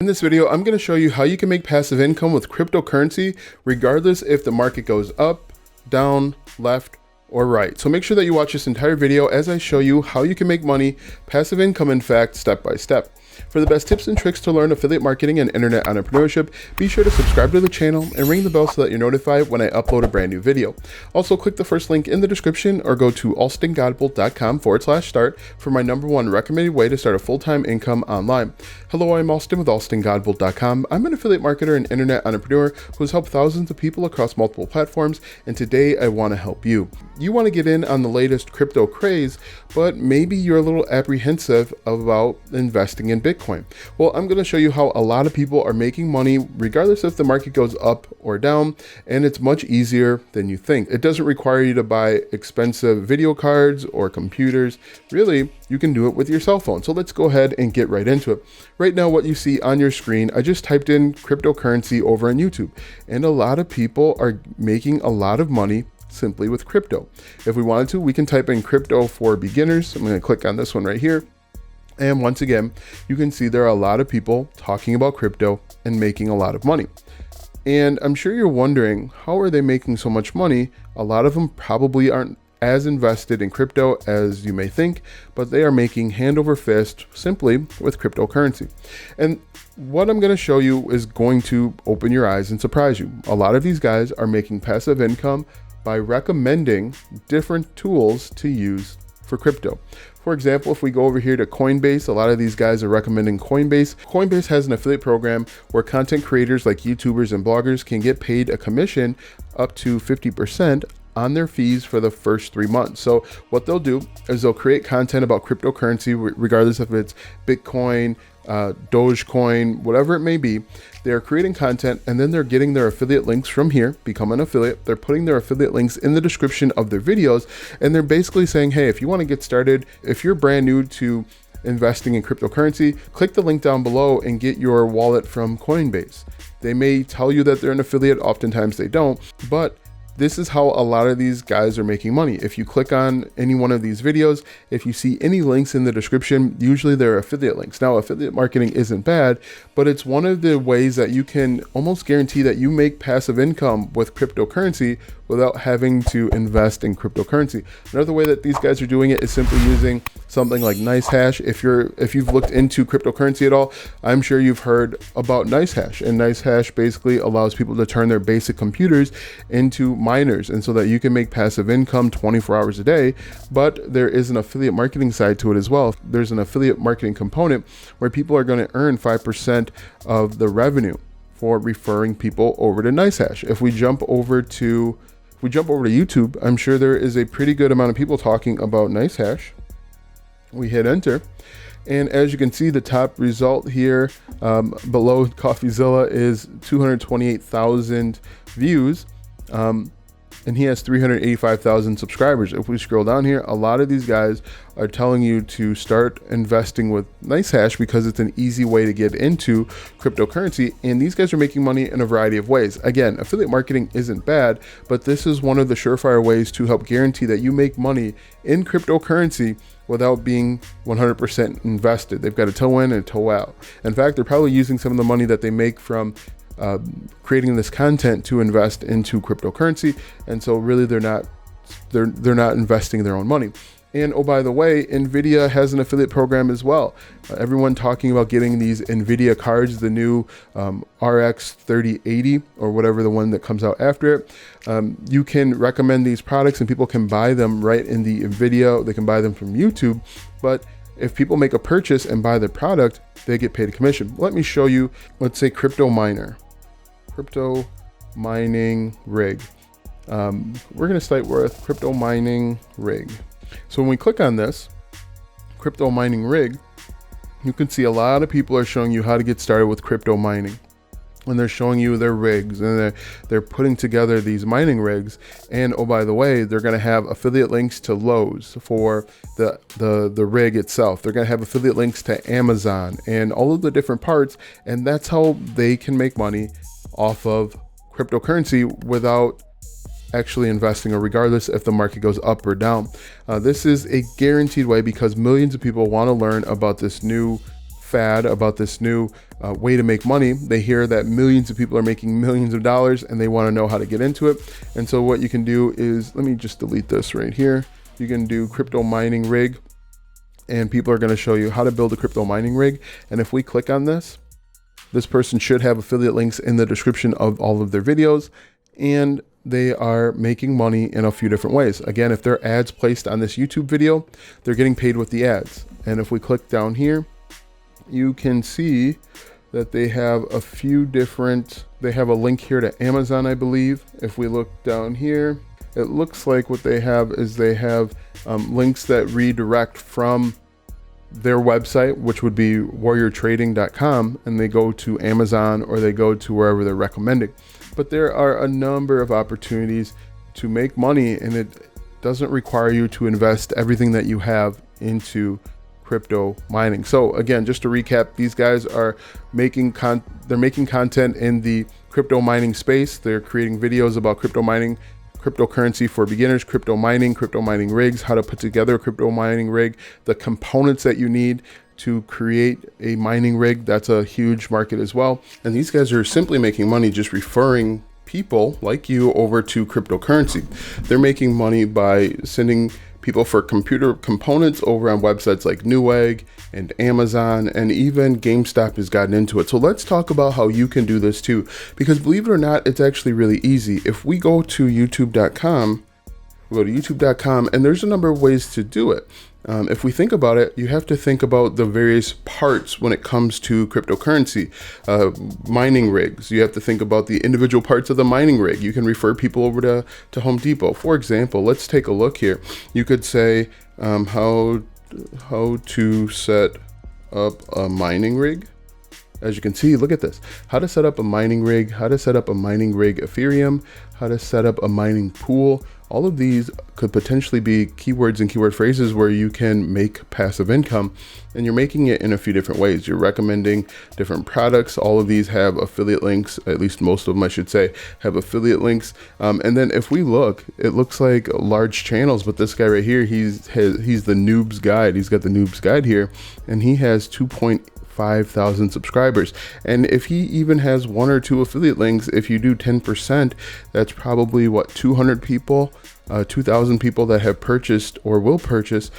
In this video, I'm going to show you how you can make passive income with cryptocurrency, regardless if the market goes up, down, left, or right. So make sure that you watch this entire video as I show you how you can make money, passive income, in fact, step by step. For the best tips and tricks to learn affiliate marketing and internet entrepreneurship, be sure to subscribe to the channel and ring the bell so that you're notified when I upload a brand new video. Also, click the first link in the description or go to alstongodbolt.com/start for my #1 recommended way to start a full-time income online. Hello, I'm Alston with alstongodbolt.com. I'm an affiliate marketer and internet entrepreneur who has helped thousands of people across multiple platforms, and today I want to help you. You want to get in on the latest crypto craze, but maybe you're a little apprehensive about investing in Bitcoin. Well, I'm going to show you how a lot of people are making money regardless if the market goes up or down, and it's much easier than you think. It doesn't require you to buy expensive video cards or computers. Really, you can do it with your cell phone. So let's go ahead and get right into it. Right now, what you see on your screen, I just typed in cryptocurrency over on YouTube, and a lot of people are making a lot of money simply with crypto. If we wanted to, we can type in crypto for beginners. I'm going to click on this one right here. And once again, you can see there are a lot of people talking about crypto and making a lot of money. And I'm sure you're wondering, how are they making so much money? A lot of them probably aren't as invested in crypto as you may think, but they are making hand over fist simply with cryptocurrency. And what I'm going to show you is going to open your eyes and surprise you. A lot of these guys are making passive income by recommending different tools to use for crypto. For example, if we go over here to Coinbase, a lot of these guys are recommending Coinbase. Coinbase has an affiliate program where content creators like YouTubers and bloggers can get paid a commission up to 50% on their fees for the first 3 months. So what they'll do is they'll create content about cryptocurrency, regardless if it's Bitcoin, Dogecoin, whatever it may be. They're creating content and then they're getting their affiliate links from here, become an affiliate. They're putting their affiliate links in the description of their videos, and they're basically saying, hey, if you want to get started, if you're brand new to investing in cryptocurrency, click the link down below and get your wallet from Coinbase. They may tell you that they're an affiliate, oftentimes they don't, but this is how a lot of these guys are making money. If you click on any one of these videos, if you see any links in the description, usually they're affiliate links. Now, affiliate marketing isn't bad, but it's one of the ways that you can almost guarantee that you make passive income with cryptocurrency without having to invest in cryptocurrency. Another way that these guys are doing it is simply using something like NiceHash. If you've looked into cryptocurrency at all, I'm sure you've heard about NiceHash. And NiceHash basically allows people to turn their basic computers into miners, and so that you can make passive income 24 hours a day. But there is an affiliate marketing side to it as well. There's an affiliate marketing component where people are going to earn 5% of the revenue for referring people over to NiceHash. If we jump over to YouTube, I'm sure there is a pretty good amount of people talking about NiceHash. We hit enter, and as you can see, the top result here below CoffeeZilla is 228,000 views, and he has 385,000 subscribers. If we scroll down here, a lot of these guys are telling you to start investing with NiceHash because it's an easy way to get into cryptocurrency. And these guys are making money in a variety of ways. Again, affiliate marketing isn't bad, but this is one of the surefire ways to help guarantee that you make money in cryptocurrency without being 100% invested. They've got a toe in and a toe out. In fact, they're probably using some of the money that they make from creating this content to invest into cryptocurrency, and so really they're not investing their own money. And oh, by the way, NVIDIA has an affiliate program as well. Everyone talking about getting these NVIDIA cards, the new RX 3080 or whatever the one that comes out after it. You can recommend these products and people can buy them right in the NVIDIA. They can buy them from YouTube, but if people make a purchase and buy the product, they get paid a commission. Let me show you, let's say crypto mining rig. We're going to start with crypto mining rig. So when we click on this crypto mining rig, you can see a lot of people are showing you how to get started with crypto mining. And they're showing you their rigs, and they're putting together these mining rigs. And oh, by the way, they're going to have affiliate links to Lowe's for the rig itself. They're going to have affiliate links to Amazon and all of the different parts. And that's how they can make money off of cryptocurrency without actually investing, or regardless if the market goes up or down. This is a guaranteed way because millions of people want to learn about this new fad, about this new way to make money. They hear that millions of people are making millions of dollars and they want to know how to get into it. And so what you can do is, let me just delete this right here. You can do crypto mining rig, and people are going to show you how to build a crypto mining rig. And if we click on this person should have affiliate links in the description of all of their videos, and they are making money in a few different ways. Again, if there are ads placed on this YouTube video, they're getting paid with the ads. And if we click down here, you can see that they have a few different, they have a link here to Amazon, I believe. If we look down here, it looks like what they have is they have links that redirect from their website, which would be warriortrading.com, and they go to Amazon or they go to wherever they're recommending. But there are a number of opportunities to make money, and it doesn't require you to invest everything that you have into crypto mining. So again, just to recap, these guys are making content in the crypto mining space. They're creating videos about crypto mining, cryptocurrency for beginners, crypto mining rigs, how to put together a crypto mining rig, the components that you need to create a mining rig. That's a huge market as well. And these guys are simply making money just referring people like you over to cryptocurrency. They're making money by sending people for computer components over on websites like Newegg and Amazon, and even GameStop has gotten into it. So let's talk about how you can do this too, because believe it or not, it's actually really easy. If we go to youtube.com, and there's a number of ways to do it. If we think about it, you have to think about the various parts when it comes to cryptocurrency. Mining rigs, you have to think about the individual parts of the mining rig. You can refer people over to Home Depot. For example, let's take a look here. You could say how to set up a mining rig. As you can see, look at this. How to set up a mining rig, how to set up a mining rig Ethereum, how to set up a mining pool. All of these could potentially be keywords and keyword phrases where you can make passive income, and you're making it in a few different ways. You're recommending different products. All of these have affiliate links, at least most of them I should say, have affiliate links. And then if we look, it looks like large channels, but this guy right here, he's the Noob's Guide. He's got the Noob's Guide here, and he has 2,500 subscribers. And if he even has 1 or 2 affiliate links, if you do 10%, that's probably what, 200 people, 2,000 people that have purchased or will purchase,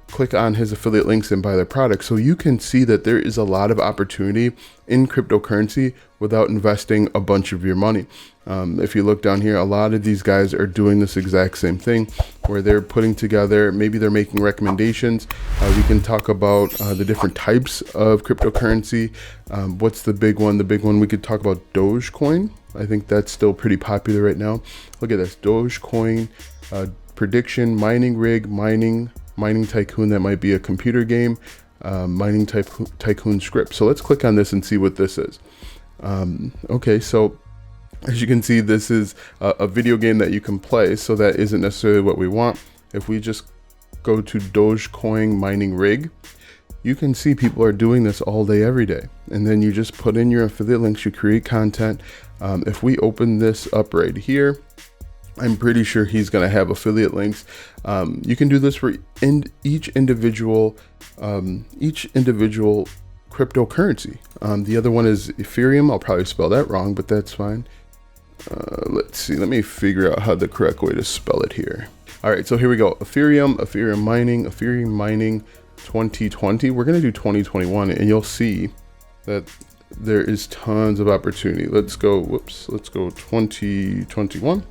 click on his affiliate links and buy their products. So you can see that there is a lot of opportunity in cryptocurrency without investing a bunch of your money. If you look down here, a lot of these guys are doing this exact same thing where they're putting together, maybe they're making recommendations. We can talk about the different types of cryptocurrency. What's the big one? The big one, we could talk about Dogecoin. I think that's still pretty popular right now. Look at this, Dogecoin, prediction, mining rig, mining tycoon. That might be a computer game, mining tycoon script. So let's click on this and see what this is. Okay, so as you can see, this is a video game that you can play, so that isn't necessarily what we want. If we just go to Dogecoin mining rig, you can see people are doing this all day, every day. And then you just put in your affiliate links, you create content. If we open this up right here, I'm pretty sure he's going to have affiliate links. You can do this for each individual cryptocurrency. The other one is Ethereum. I'll probably spell that wrong, but that's fine. Let's see. Let me figure out how the correct way to spell it here. All right, so here we go. Ethereum mining 2020. We're going to do 2021, and you'll see that there is tons of opportunity. Let's go 2021.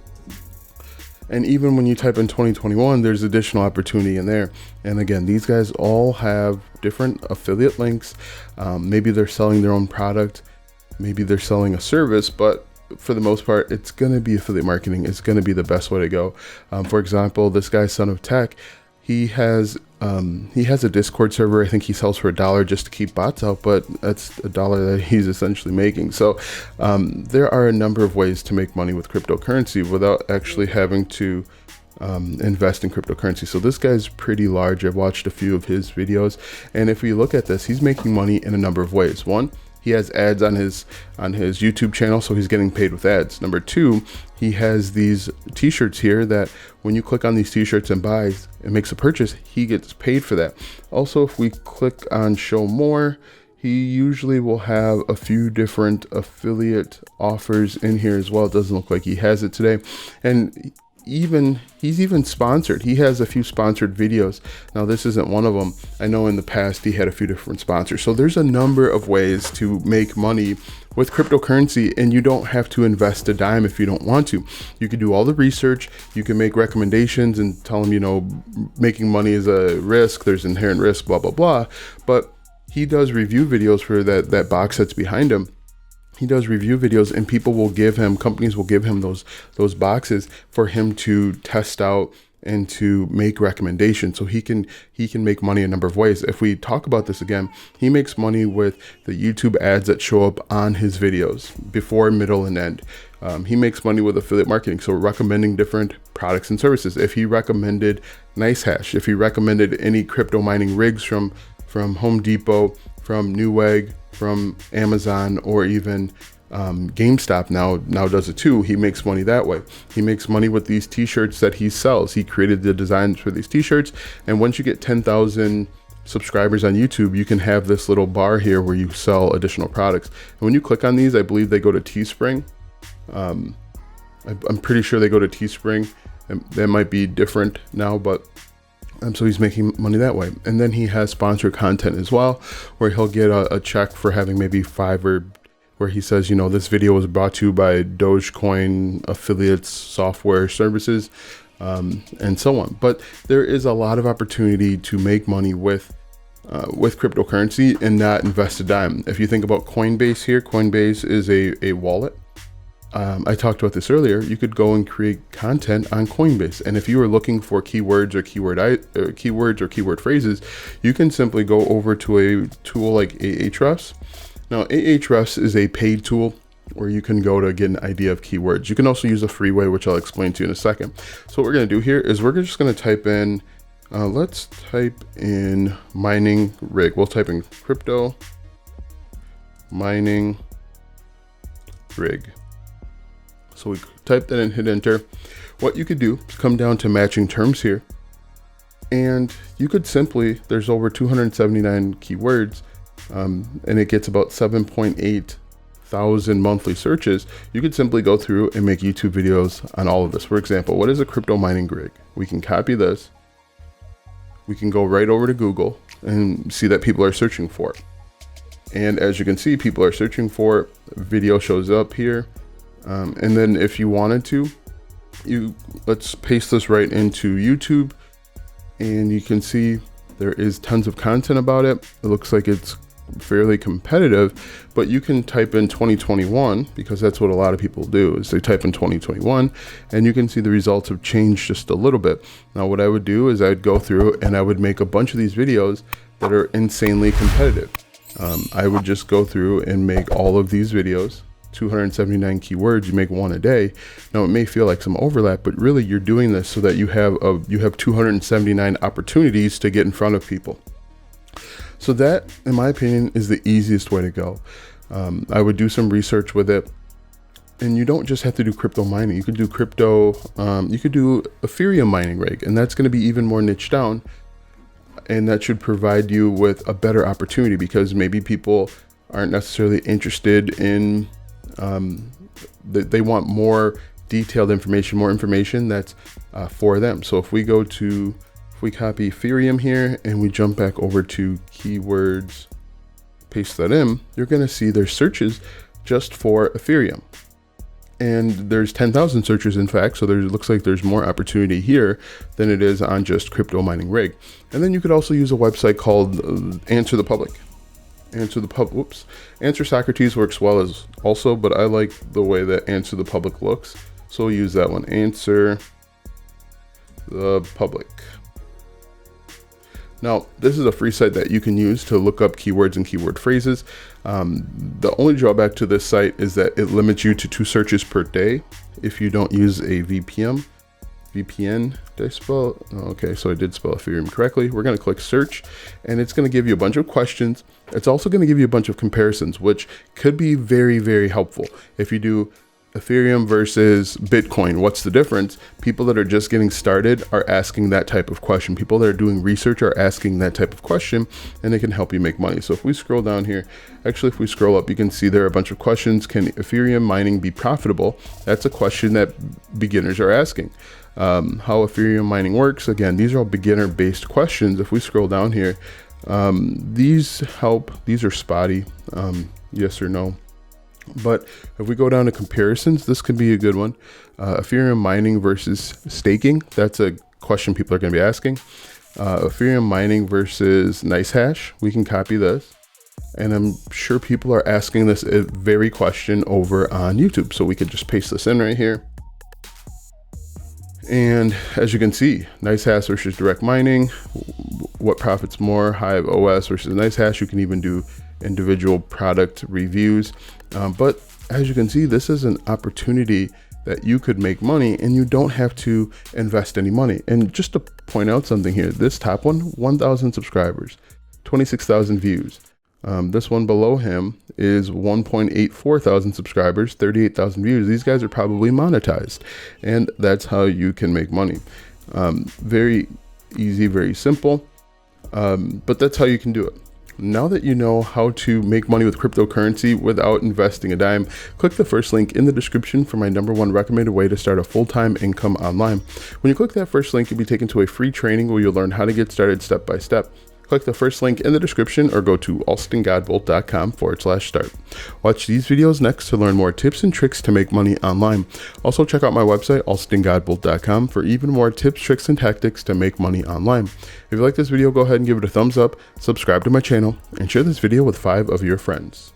And even when you type in 2021, there's additional opportunity in there. And again, these guys all have different affiliate links. Maybe they're selling their own product. Maybe they're selling a service, but for the most part, it's going to be affiliate marketing. It's going to be the best way to go. For example, this guy, Son of Tech, he has a Discord server. I think he sells for $1 just to keep bots out, but that's $1 that he's essentially making. So there are a number of ways to make money with cryptocurrency without actually having to invest in cryptocurrency. So this guy's pretty large. I've watched a few of his videos, and if we look at this, he's making money in a number of ways. One, he has ads on his YouTube channel, so he's getting paid with ads. Number two, he has these t-shirts here that when you click on these t-shirts and buys and makes a purchase, he gets paid for that. Also, if we click on show more, he usually will have a few different affiliate offers in here as well. It doesn't look like he has it today. And he's even sponsored. He has a few sponsored videos. Now this isn't one of them. I know in the past he had a few different sponsors. So there's a number of ways to make money with cryptocurrency, and you don't have to invest a dime if you don't want to. You can do all the research, you can make recommendations and tell them, you know, making money is a risk, there's inherent risk, blah, blah, blah. But he does review videos for that box that's behind him. He does review videos, and companies will give him those boxes for him to test out and to make recommendations. So he can make money a number of ways. If we talk about this again, he makes money with the YouTube ads that show up on his videos before, middle, and end. He makes money with affiliate marketing, so recommending different products and services. If he recommended NiceHash, if he recommended any crypto mining rigs from Home Depot, from Newegg, from Amazon, or even GameStop now does it too. He makes money that way. He makes money with these t-shirts that he sells. He created the designs for these t-shirts, and once you get 10,000 subscribers on YouTube, you can have this little bar here where you sell additional products. And when you click on these, I believe they go to Teespring. I'm pretty sure they go to Teespring, and that might be different now, but so he's making money that way. And then he has sponsored content as well, where he'll get a check for having maybe 5, or where he says, you know, this video was brought to you by Dogecoin affiliates, software services, and so on. But there is a lot of opportunity to make money with cryptocurrency and not invest a dime. If you think about Coinbase here, Coinbase is a wallet. I talked about this earlier. You could go and create content on Coinbase, and if you are looking for keywords or keyword phrases, you can simply go over to a tool like Ahrefs. Now, Ahrefs is a paid tool where you can go to get an idea of keywords. You can also use a free way, which I'll explain to you in a second. So what we're going to do here is we're just going to type in, let's type in mining rig. We'll type in crypto mining rig. So we type that in, hit enter. What you could do is come down to matching terms here, and you could simply, there's over 279 keywords, and it gets about 7.8 thousand monthly searches. You could simply go through and make YouTube videos on all of this. For example, what is a crypto mining rig? We can copy this. We can go right over to Google and see that people are searching for it. And as you can see, people are searching for it. Video shows up here. And then if you wanted to, let's paste this right into YouTube, and you can see there is tons of content about it. It looks like it's fairly competitive, but you can type in 2021, because that's what a lot of people do, is they type in 2021, and you can see the results have changed just a little bit. Now what I would do is I'd go through and I would make a bunch of these videos that are insanely competitive. I would just go through and make all of these videos, 279 keywords, you make one a day. Now it may feel like some overlap, but really you're doing this so that you have 279 opportunities to get in front of people. So that, in my opinion, is the easiest way to go. I would do some research with it, and you don't just have to do crypto mining. You could do you could do Ethereum mining rig, and that's going to be even more niche down, and that should provide you with a better opportunity, because maybe people aren't necessarily interested in they want more detailed information, more information that's for them. So if we copy Ethereum here and we jump back over to keywords, paste that in, you're going to see there's searches just for Ethereum, and there's 10,000 searches in fact. So it looks like there's more opportunity here than it is on just crypto mining rig. And then you could also use a website called Answer the Public. Answer Socrates works well as also, but I like the way that Answer the Public looks, so we'll use that one. Answer the Public. Now, this is a free site that you can use to look up keywords and keyword phrases. The only drawback to this site is that it limits you to 2 searches per day if you don't use a VPN. VPN. Did I spell? Okay, so I did spell Ethereum correctly. We're going to click search, and it's going to give you a bunch of questions. It's also going to give you a bunch of comparisons, which could be very, very helpful. If you do Ethereum versus Bitcoin, what's the difference? People that are just getting started are asking that type of question. People that are doing research are asking that type of question, and it can help you make money. So if we scroll down here, actually, if we scroll up, you can see there are a bunch of questions. Can Ethereum mining be profitable? That's a question that beginners are asking. How Ethereum mining works. Again, these are all beginner based questions. If we scroll down here, these help. These are spotty, yes or no. But if we go down to comparisons, this could be a good one. Ethereum mining versus staking. That's a question people are going to be asking. Ethereum mining versus NiceHash. We can copy this. And I'm sure people are asking this very question over on YouTube. So we could just paste this in right here. And as you can see, NiceHash versus direct mining. What profits more? Hive OS versus NiceHash. You can even do individual product reviews. But as you can see, this is an opportunity that you could make money and you don't have to invest any money. And just to point out something here, this top one, 1,000 subscribers, 26,000 views. This one below him is 1.84 thousand subscribers, 38,000 views. These guys are probably monetized, and that's how you can make money. Very easy, very simple, but that's how you can do it. Now that you know how to make money with cryptocurrency without investing a dime, click the first link in the description for my #1 recommended way to start a full-time income online. When you click that first link, you'll be taken to a free training where you'll learn how to get started step by step. Click the first link in the description or go to alstongodbolt.com/start. Watch these videos next to learn more tips and tricks to make money online. Also check out my website, alstongodbolt.com, for even more tips, tricks, and tactics to make money online. If you like this video, go ahead and give it a thumbs up, subscribe to my channel, and share this video with 5 of your friends.